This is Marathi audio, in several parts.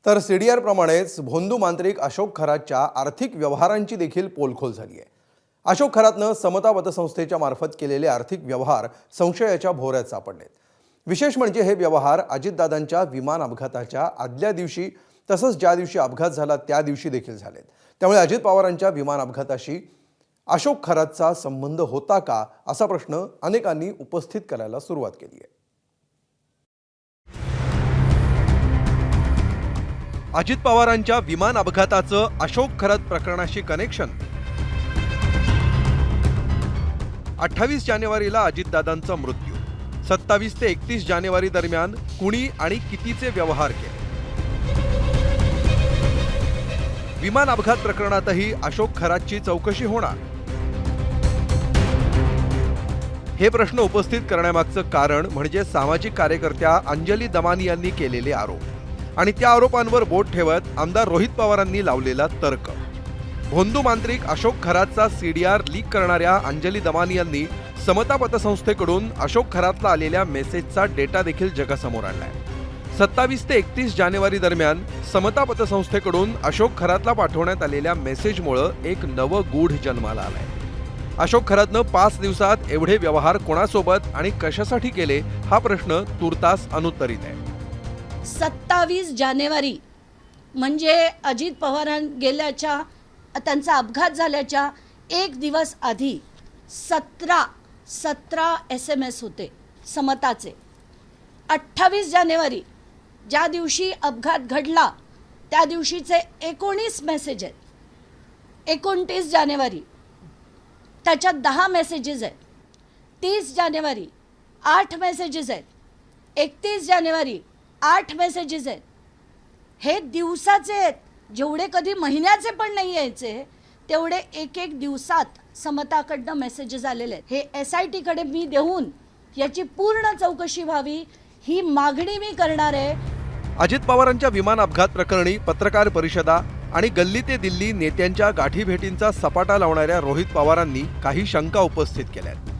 तर सीडीआर प्रमाणेच भोंदू मांत्रिक अशोक खरातच्या आर्थिक व्यवहारांची देखील पोलखोल झाली आहे। अशोक खरातनं समता पतसंस्थेच्या मार्फत केलेले आर्थिक व्यवहार संशयाच्या भोवऱ्यात सापडलेत। विशेष म्हणजे हे व्यवहार अजितदादांच्या विमान अपघाताच्या आदल्या दिवशी तसंच ज्या दिवशी अपघात झाला त्या दिवशी देखील झालेत। त्यामुळे अजित पवारांच्या विमान अपघाताशी अशोक खरातचा संबंध होता का असा प्रश्न अनेकांनी उपस्थित करायला सुरुवात केली आहे। अजित पवारांच्या विमान अपघाताचं अशोक खरात प्रकरणाशी कनेक्शन। 28 जानेवारीला अजितदादांचा मृत्यू, 27 ते 31 जानेवारी दरम्यान कुणी आणि कितीचे व्यवहार केले। विमान अपघात प्रकरणातही अशोक खरातची चौकशी होणार। हे प्रश्न उपस्थित करण्यामागचं कारण म्हणजे सामाजिक कार्यकर्त्या अंजली दमानी यांनी केलेले आरोप आणि त्या आरोपांवर बोट ठेवत आमदार रोहित पवारांनी लावलेला तर्क। भोंदू मांत्रिक अशोक खरातचा सीडीआर लीक करणाऱ्या अंजली दमानी यांनी समता पतसंस्थेकडून अशोक खरातला आलेल्या मेसेजचा डेटा देखील जगासमोर आणलाय। 27 ते 31 जानेवारी दरम्यान समता पतसंस्थेकडून अशोक खरातला पाठवण्यात आलेल्या मेसेजमुळे एक नवं गूढ जन्माला आलंय। अशोक खरातनं 5 दिवसात एवढे व्यवहार कोणासोबत आणि कशासाठी केले हा प्रश्न तुर्तास अनुत्तरित आहे। 27 जानेवारी म्हणजे अजित पवारां गेल्याच्या त्यांचा अपघात झाल्याच्या एक दिवस आधी 17 SMS होते समताचे। 28 जानेवारी ज्या दिवशी अपघात घडला त्या दिवशीचे 19 मेसेज आहेत। 29 जानेवारी त्याच्यात 10 मेसेजेस आहेत। 30 जानेवारी 8 मेसेजेस आहेत। 31 जानेवारी 8 मेसेजेस आहेत। हे दिवसाचे आहेत, जेवढे कधी महिन्याचे पण नाही यायचे तेवढे एक दिवसात समताकडनं मेसेजेस आलेले आहेत। हे SIT कडे मी देऊन याची पूर्ण चौकशी व्हावी ही मागणी मी करणार आहे। अजित पवारांच्या विमान अपघात प्रकरणी पत्रकार परिषदा आणि गल्ली ते दिल्ली नेत्यांच्या गाठीभेटींचा सपाटा लावणाऱ्या रोहित पवारांनी काही शंका उपस्थित केल्यात।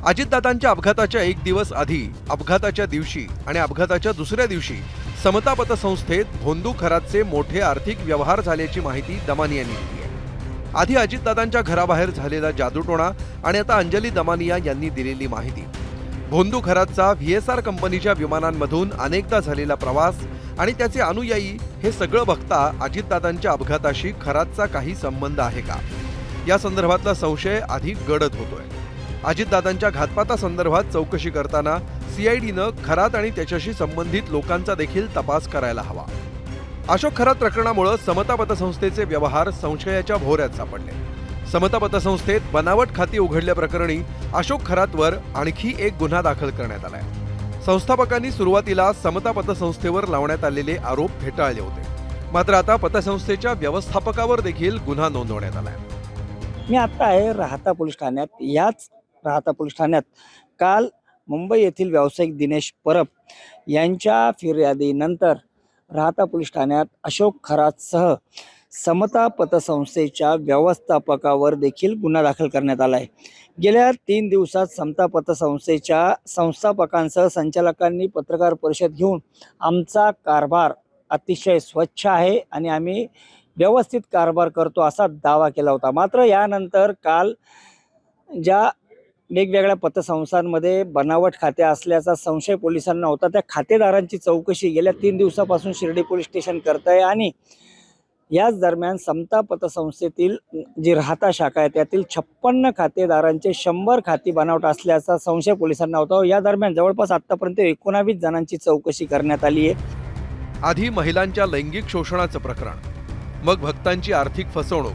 अजितदादांच्या अपघाताच्या एक दिवस आधी, अपघाताच्या दिवशी आणि अपघाताच्या दुसऱ्या दिवशी समता पतसंस्थेत भोंदू खरातचे मोठे आर्थिक व्यवहार झाल्याची माहिती दमानी यांनी दिली आहे। आधी अजितदादांच्या घराबाहेर झालेला जादूटोणा आणि आता अंजली दमानिया यांनी दिलेली माहिती। भोंदू खरातचा VSR कंपनीच्या विमानांमधून अनेकदा झालेला प्रवास आणि त्याचे अनुयायी हे सगळं बघता अजितदादांच्या अपघाताशी खरातचा काही संबंध आहे का या संदर्भातला संशय अधिक गडद होतोय। अजितदादांच्या घातपातासंदर्भात चौकशी करताना CIDनं खरात आणि त्याच्याशी संबंधित लोकांचा देखील तपास करायला हवा। अशोक खरात प्रकरणामुळे समता पतसंस्थेचे व्यवहार संशयाच्या भोवऱ्यात सापडले। समता पतसंस्थेत बनावट खाती उघडल्याप्रकरणी अशोक खरातवर आणखी एक गुन्हा दाखल करण्यात आलाय। संस्थापकांनी सुरुवातीला समता पतसंस्थेवर लावण्यात आलेले आरोप फेटाळले होते, मात्र आता पतसंस्थेच्या व्यवस्थापकावर देखील गुन्हा नोंदवण्यात आलाय। मी आता आहे राहता पोलीस ठाण्यात। याच राहता पोलीस ठाण्यात काल मुंबई येथील व्यावसायिक दिनेश परब यांच्या फिर्यादीनंतर राहता पोलीस ठाण्यात अशोक खरातसह समता पतसंस्थेच्या व्यवस्थापकावर देखील गुन्हा दाखल करण्यात आला आहे। गेल्या 3 दिवसात समता पतसंस्थेच्या संस्थापकांसह संचालकांनी पत्रकार परिषद घेऊन आमचा कारभार अतिशय स्वच्छ आहे आणि आम्ही व्यवस्थित कारभार करतो असा दावा केला होता। मात्र यानंतर काल ज्या वेगवेगळ्या पतसंस्थांमध्ये बनावट खाते असल्याचा संशय पोलिसांना होता, त्या खातेदारांची चौकशी गेल्या 3 दिवसापासून शिर्डी पोलीस स्टेशन करत आहे आणि याच दरम्यान समता पतसंस्थेतील जी राहता शाखा आहे त्यातील 56 खातेदारांचे 100 खाती बनावट असल्याचा संशय पोलिसांना होता। या दरम्यान जवळपास आतापर्यंत 19 जणांची चौकशी करण्यात आली आहे। आधी महिलांच्या लैंगिक शोषणाचं प्रकरण, मग भक्तांची आर्थिक फसवणूक,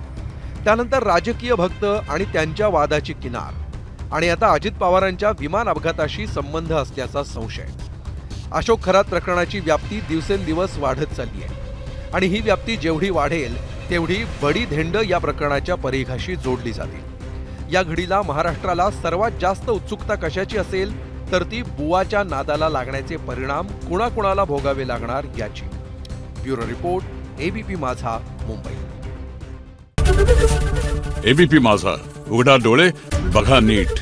त्यानंतर राजकीय भक्त आणि त्यांच्या वादाची किनार आणि आता अजित पवारांच्या विमान अपघाताशी संबंध असल्याचा संशय। अशोक खरात प्रकरणाची व्याप्ती दिवसेंदिवस वाढत चालली आहे आणि ही व्याप्ती जेवढी वाढेल तेवढी बडी धेंड या प्रकरणाच्या परिघाशी जोडली जातील। या घडीला महाराष्ट्राला सर्वात जास्त उत्सुकता कशाची असेल तर ती बुवाच्या नादाला लागण्याचे परिणाम कुणाकुणाला भोगावे लागणार याची। ब्युरो रिपोर्ट, ABP माझा, मुंबई। ABP माझा, उघडा डोळे बघा नीट।